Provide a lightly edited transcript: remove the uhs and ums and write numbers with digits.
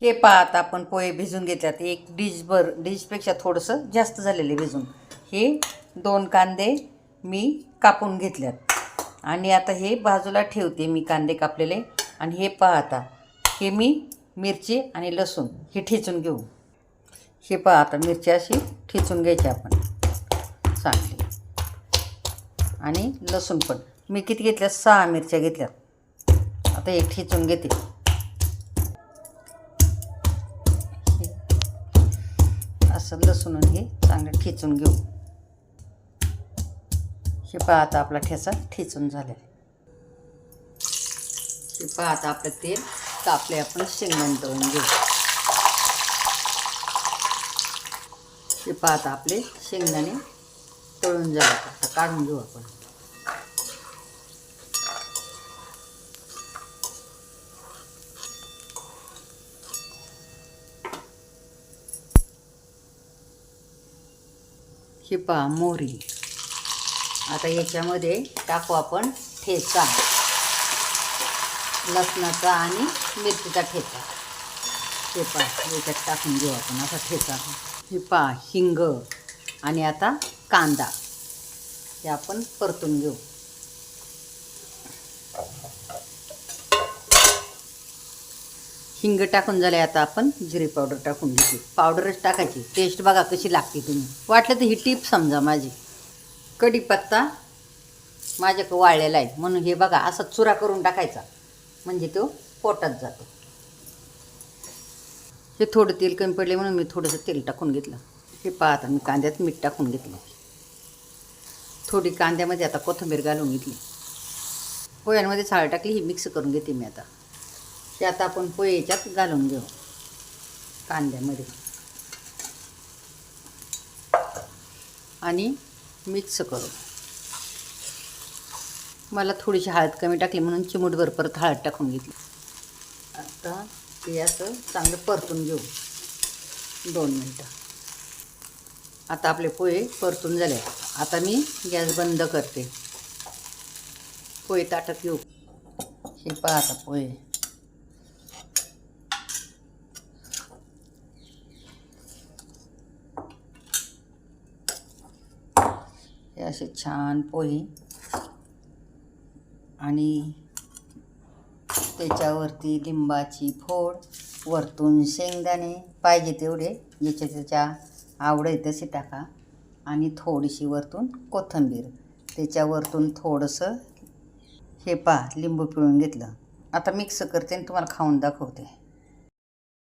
हे पहा, आता आपण पोहे भिजून घेतल्यात. एक डिशभर, डिशपेक्षा थोडंसं जास्त झालेले भिजून. हे 2 कांदे मी कापून घेतल्यात आणि आता हे बाजूला ठेवते मी कांदे कापलेले. आणि हे पहा, आता हे मी मिरची आणि लसूण हे ठेचून घेऊ. हे पहा, आता मिरची अशी ठेचून घ्यायची आपण चांगली. आणि लसूण पण मी किती घेतल्या, 6 मिरच्या घेतल्यात. आता हे ठेचून घेते. असं लसूण हे चांगलं ठेचून घेऊ. हे पहा, आता आपला ठेचा ठेचून झाला आहे. हे पहा, आता आपलं तेल तापले, आपण शेंगदाणे तळून घेऊ. हे पहा, आता आपले शेंगदाणे तळून झाले. आता काढून घेऊ आपण. हे पहा, मोहरी. आता याच्यामध्ये टाकू आपण ठेचा, लसणाचा आणि मिरचीचा ठेचा. हे पहा, याच्यात टाकून घेऊ आपण असा ठेचा. हे पहा, हिंग आणि आता कांदा हे आपण परतून घेऊ. हिंग टाकून झाले. आता आपण जिरे पावडर टाकून घेऊ. पावडरच टाकायची, टेस्ट बघा कशी लागते. तुम्ही वाटलं तर ही टीप समजा माझी. कढीपत्ता माझ्याकडं वाळलेला आहे म्हणून हे बघा असा चुरा करून टाकायचा, म्हणजे तो पोटात जातो. हे थोडं तेल कमी पडले म्हणून मी थोडंसं तेल टाकून घेतलं. हे पहा, आता मी कांद्यात मीठ टाकून घेतलं. थोडी कांद्यामध्ये आता कोथिंबीर घालून घेतली. पोह्यांमध्ये साळ टाकली, ही मिक्स करून घेते मी. आता ते आता आपण पोहे याच्यात घालून घेऊ कांद्यामध्ये आणि मिक्स करू. मला थोडीशी हळद कमी टाकली म्हणून चिमूटभर परत हळद टाकून घेतली. आता ते असं चांगलं परतून घेऊ 2 मिनटं. आता आपले पोहे परतून झाले. आता मी गॅस बंद करते. पोहे ताटात घेऊ. हे पहा, आता पोहे हे असे छान पोहे आणि त्याच्यावरती लिंबाची फोड, वरतून शेंगदाणे पाहिजे तेवढे याच्या त्याच्या आवडे तसे टाका. आणि थोडीशी वरतून कोथिंबीर, त्याच्यावरतून थोडंसं हे पहा लिंबू पिळून घेतलं. आता मिक्स करते आणि तुम्हाला खाऊन दाखवते.